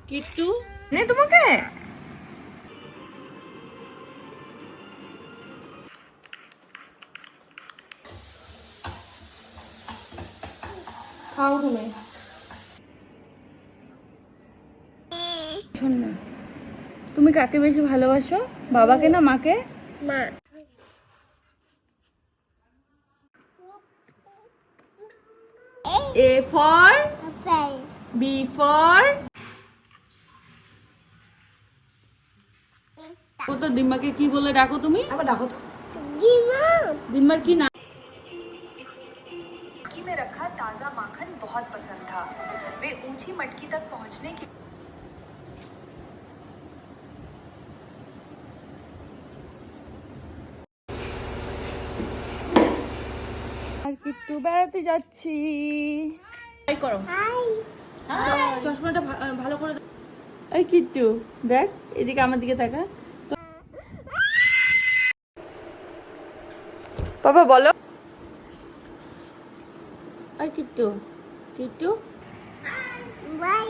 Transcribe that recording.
কিট্টু নে তোমাকে খাও তুমি। শোন না, তুমি কাকে বেশি ভালোবাসো, বাবাকে না মাকে? মা। A for apple. B for ও তো ডিম্বাকে কি বলে ডাকো তুমি? আবার ডাকো তো। ডিমা। ডিম্বার কি নাম? मटकी में रखा ताजा माखन बहुत पसंद था। वे ऊंची मटकी तक पहुंचने के আর কিট্টু বেড়াতে যাচ্ছি। হাই করো। হাই। চশমাটা ভালো করে দাও। এই কিট্টু দেখ এদিকে, আমার দিকে তাকা। বাবা বলো। এই কিট্টু, কিট্টু বাই।